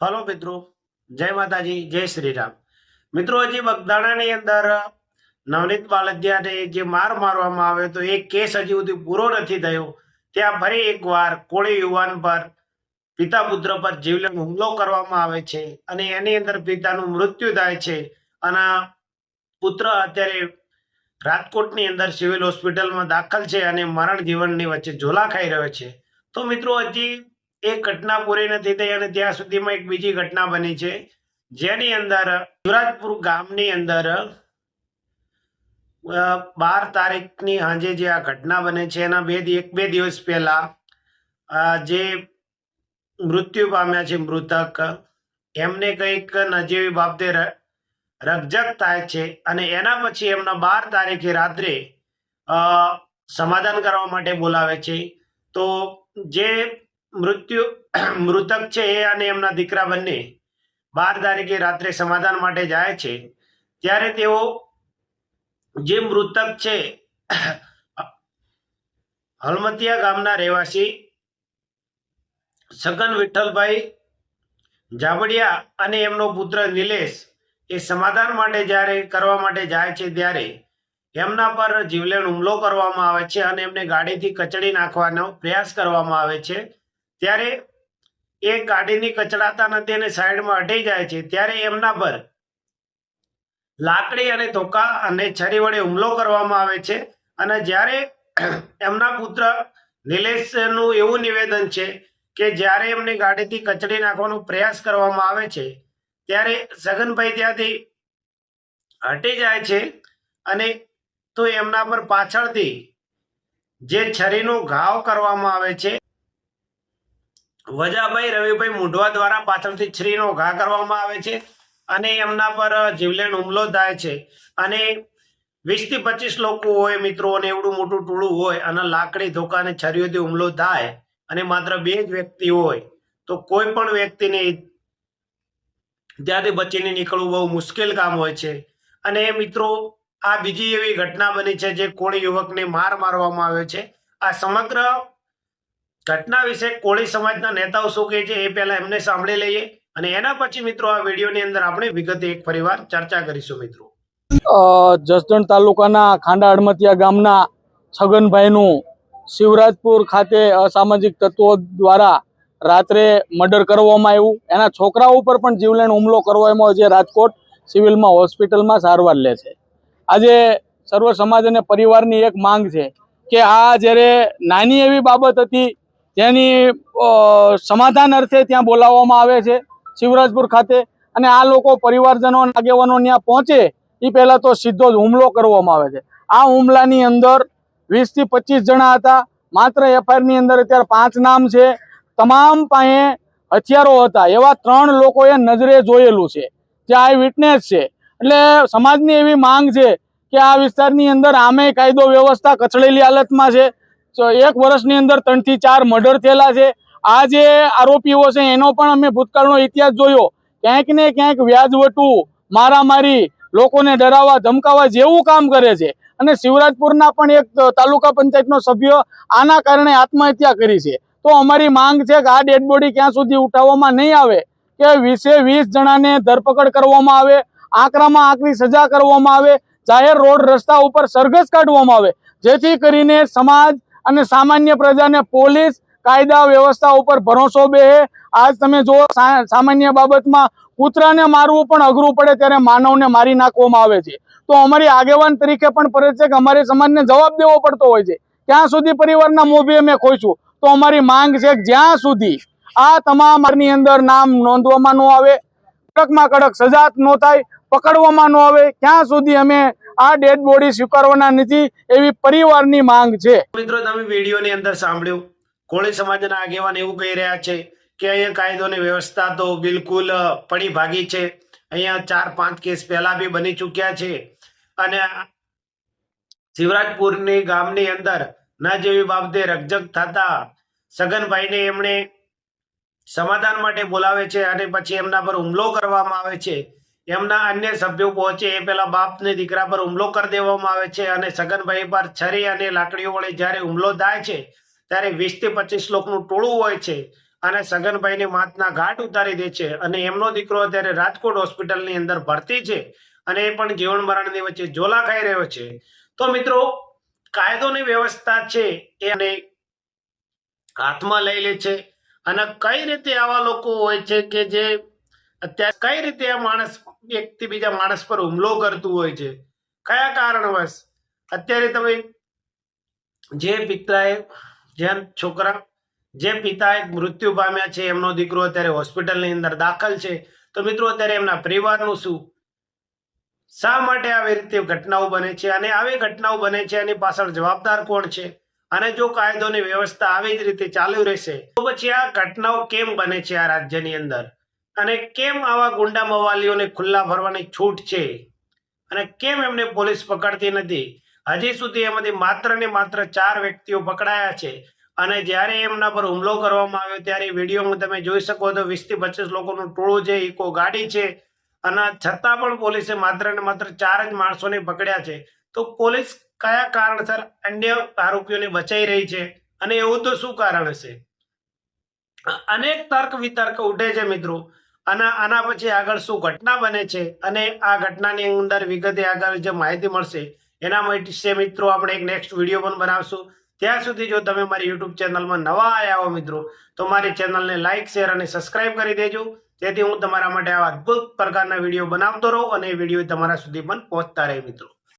Hello મિત્રો, જય માતાજી, જય શ્રી રામ. મિત્રો, હજી બગદાણાની અંદર નવનીત બાળદિયાને જે માર મારવામાં આવ્યો તો એ કેસ હજી સુધી પૂરો નથી થયો. ત્યાં ફરી એકવાર કોળી યુવાન પર પિતા પુત્ર પર જીવલેણ હુમલો કરવામાં આવે છે અને એની અંદર પિતાનું મૃત્યુ થાય છે અને પુત્ર અત્યારે રાજકોટની અંદર સિવિલ હોસ્પિટલમાં દાખલ છે અને મરણ જીવનની વચ્ચે ઝોલા ખાઈ રહ્યો છે. તો મિત્રો, હજી એક ઘટના પૂરી નથી થઈ અને ત્યાં સુધીમાં એક બીજી ઘટના બની છે, જેની અંદર શિવરાજપુર ગામની અંદર 12 તારીખની સાંજે જે આ ઘટના બને છે એના બે દિવસ પહેલા જે મૃત્યુ પામ્યા છે મૃતક, એમને કંઈક નજીવી બાબતે રકઝક થાય છે અને એના પછી એમના 12 તારીખે રાત્રે સમાધાન કરવા માટે બોલાવે છે. તો જે મૃતક છે એ અને એમના દીકરા બંને 12 તારીખે રાત્રે સમાધાન માટે જાય છે. ત્યારે તેઓ જે મૃતક છે હલમતિયા ગામના રહેવાસી છગન વિઠ્ઠલભાઈ જાબડિયા અને એમનો પુત્ર નિલેશ એ સમાધાન માટે જ્યારે કરવા માટે જાય છે ત્યારે એમના પર જીવલેણ હુમલો કરવામાં આવે છે અને એમને ગાડીથી કચડી નાખવાનો પ્રયાસ કરવામાં આવે છે. ત્યારે એ ગાડીની કચડાતા નથી અને સાઈડમાં હટી જાય છે. ત્યારે એમના પર લાકડી અને ધોકા અને છરી વડે હુમલો કરવામાં આવે છે અને જ્યારે એમના પુત્ર નિલેશનું એવું નિવેદન છે કે જ્યારે એમને ગાડીથી કચડી નાખવાનો પ્રયાસ કરવામાં આવે છે ત્યારે સગનભાઈ ત્યાંથી હટી જાય છે અને તો એમના પર પાછળથી જે છરીનો ઘાવ કરવામાં આવે છે, વજાભાઈ રવિભાઈ મુઢવા દ્વારા પાછળથી છરીનો ઘા કરવામાં આવે છે અને એમના પર જીવલેણ હુમલો થાય છે. અને 20 થી 25 લોકો હોય મિત્રો, અને એવડું મોટું ટોળું હોય અને લાકડી ધોકા અને છરીઓથી હુમલો થાય અને માત્ર 2 જ વ્યક્તિ હોય તો કોઈ પણ વ્યક્તિને ત્યાંથી બચીને નીકળવું બહુ મુશ્કેલ કામ હોય છે. અને મિત્રો, આ બીજી એવી ઘટના બની છે જે કોળી યુવકને મારવામાં આવ્યો છે. આ સમગ્ર ઘટના વિશે કોળી સમાજના નેતાઓ શું કહે છે એ પહેલા એમને સાંભળી લઈએ અને એના પછી મિત્રો આ વિડીયોની અંદર આપણે વિગતે એક ફરીવાર ચર્ચા કરીશું. મિત્રો, જસદણ તાલુકાના ખાંડા હડમતિયા ગામના છગનભાઈનું શિવરાજપુર ખાતે અસામાજિક તત્વો દ્વારા રાત્રે મર્ડર કરવામાં આવ્યું. એના છોકરા ઉપર પણ જીવલેણ હુમલો કરવામાં આવ્યો, જે રાજકોટ સિવિલમાં હોસ્પિટલમાં સારવાર લે છે. આજે સર્વ સમાજ અને પરિવારની એક માંગ છે કે આ જ્યારે નાની એવી બાબત હતી તેની સમાધાન અર્થે ત્યાં બોલાવવામાં આવે છે શિવરાજપુર ખાતે, અને આ લોકો પરિવારજનો આગેવાનો ત્યાં પહોંચે એ પહેલાં તો સીધો જ હુમલો કરવામાં આવે છે. આ હુમલાની અંદર 20 થી 25 જણા હતા. માત્ર એફઆઈઆરની અંદર અત્યારે 5 નામ છે. તમામ પાસે હથિયારો હતા એવા 3 લોકોએ નજરે જોયેલું છે, જે આઈ વિટનેસ છે. એટલે સમાજની એવી માંગ છે કે આ વિસ્તારની અંદર આમે કાયદો વ્યવસ્થા કચડેલી હાલતમાં છે. 1 વર્ષની અંદર 3 થી 4 મર્ડર થયેલા છે. આ જે આરોપીઓ છે એનો પણ અમે ભૂતકાળનો ઇતિહાસ જોયો. ક્યાંક ને ક્યાંક વ્યાજવટું, મારામારી, લોકોને ડરાવવા ધમકાવવા જેવું કામ કરે છે. અને શિવરાજપુરના પણ એક તાલુકા પંચાયતનો સભ્ય આના કારણે આત્મહત્યા કરી છે. તો અમારી માંગ છે કે આ ડેડ બોડી ક્યાં સુધી ઉઠાવવામાં નહીં આવે કે 20 જણાને ધરપકડ કરવામાં આવે, આકરામાં આકરી સજા કરવામાં આવે, જાહેર રોડ રસ્તા ઉપર સરઘસ કાઢવામાં આવે, જેથી કરીને સમાજ અને સામાન્ય પ્રજાને પોલીસ કાયદા વ્યવસ્થા ઉપર ભરોસો બેહે. આજ તમે જો સામાન્ય બાબતમાં કૂતરાને મારવું પણ અઘરું પડે ત્યારે માનવને મારી નાખવામાં આવે છે. તો અમારી આગેવાન તરીકે પણ ફરજ છે કે અમારે સમાજને જવાબ દેવો પડતો હોય છે. ત્યાં સુધી પરિવારના મોભી અમે ખોઈશું. તો અમારી માંગ છે કે જ્યાં સુધી આ તમામની અંદર નામ નોંધવામાં ન આવે, કડકમાં કડક સજા ન થાય, પકડવામાં ન આવે, ત્યાં સુધી અમે આ ડેડ બોડી સ્વીકારવાના નથી, એવી પરિવારની માંગ છે. મિત્રો, તમે વિડીયોની અંદર સાંભળ્યું, કોળી સમાજના આગેવાન એવું કહી રહ્યા છે કે અહીંયા કાયદોની વ્યવસ્થા તો બિલકુલ પડી ભાગી છે. અહીંયા 4-5 કેસ પહેલા બી બની ચૂક્યા છે અને શિવરાજપુરની ગામની અંદર ના જેવી બાબતે રકઝક થતા સગનભાઈને એમણે સમાધાન માટે બોલાવે છે અને પછી એમના પર હુમલો કરવામાં આવે છે. એમના અન્ય સભ્યો પહોંચે એ પહેલા બાપને દીકરા પર હુમલો કરી દેવામાં આવે છે અને સગનભાઈ પર છરી અને લાકડીઓ વડે જ્યારે હુમલો થાય છે ત્યારે 20 થી 25 લોકોનું ટોળું હોય છે અને સગનભાઈની માથના ઘાટ ઉતારી દે છે અને એમનો દીકરો અત્યારે રાજકોટ હોસ્પિટલની અંદર ભરતી છે અને એ પણ જીવન મરણની વચ્ચે ઝોલા ખાઈ રહ્યો છે. તો મિત્રો, કાયદોની વ્યવસ્થા છે એને હાથમાં લઈ લે છે અને કઈ રીતે આવા લોકો હોય છે કે જે અત્યારે કઈ રીતે આ માણસ વ્યક્તિ બીજા માણસ પર હુમલો કરતું હોય છે, કયા કારણવશ. અત્યારે તમે જે પિતાએ મૃત્યુ પામ્યા છે, એમનો દીકરો અત્યારે હોસ્પિટલની અંદર દાખલ છે. તો મિત્રો, અત્યારે એમના પરિવારનું શું? શા માટે આવી રીતે ઘટનાઓ બને છે અને આવી ઘટનાઓ બને છે એની પાછળ જવાબદાર કોણ છે? અને જો કાયદોની વ્યવસ્થા આવી જ રીતે ચાલુ રહેશે તો પછી આ ઘટનાઓ કેમ બને છે આ રાજ્યની અંદર? અને કેમ આવા ગુંડા મવાલીઓને ખુલ્લા ફરવાની છૂટ છે અને કેમ એમને પોલીસ પકડતી નથી? હજી સુધી એમાંથી માત્ર ને માત્ર 4 વ્યક્તિઓ પકડાયા છે અને જ્યારે એમના પર હુમલો કરવામાં આવ્યો ત્યારે વિડીયોમાં તમે જોઈ શકો તો 20 થી 25 લોકોનું ટોળું છે, ઇકો ગાડી છે, અને છતાં પણ પોલીસે માત્ર ને માત્ર 4 જ માણસોને પકડ્યા છે. તો પોલીસ કયા કારણસર અન્ય આરોપીઓને બચાઈ રહી છે? અને એવું તો શું કારણ હશે? અનેક તર્ક વિતર્ક ઉઠે છે મિત્રો. અને આના પછી આગળ શું ઘટના બને છે અને આ ઘટનાની અંદર વિગતે આગળ જે માહિતી મળશે એના માટે મિત્રો આપણે એક નેક્સ્ટ વિડીયો પણ બનાવશું. ત્યાં સુધી જો તમે મારી યુટ્યુબ ચેનલમાં નવા આવ્યા હો મિત્રો, તો મારી ચેનલને લાઇક, શેર અને સબસ્ક્રાઇબ કરી દેજો, જેથી હું તમારા માટે આવા અદ્ભુત પ્રકારના વિડીયો બનાવતો રહું અને એ વિડીયો તમારા સુધી પણ પહોંચતા રહે મિત્રો.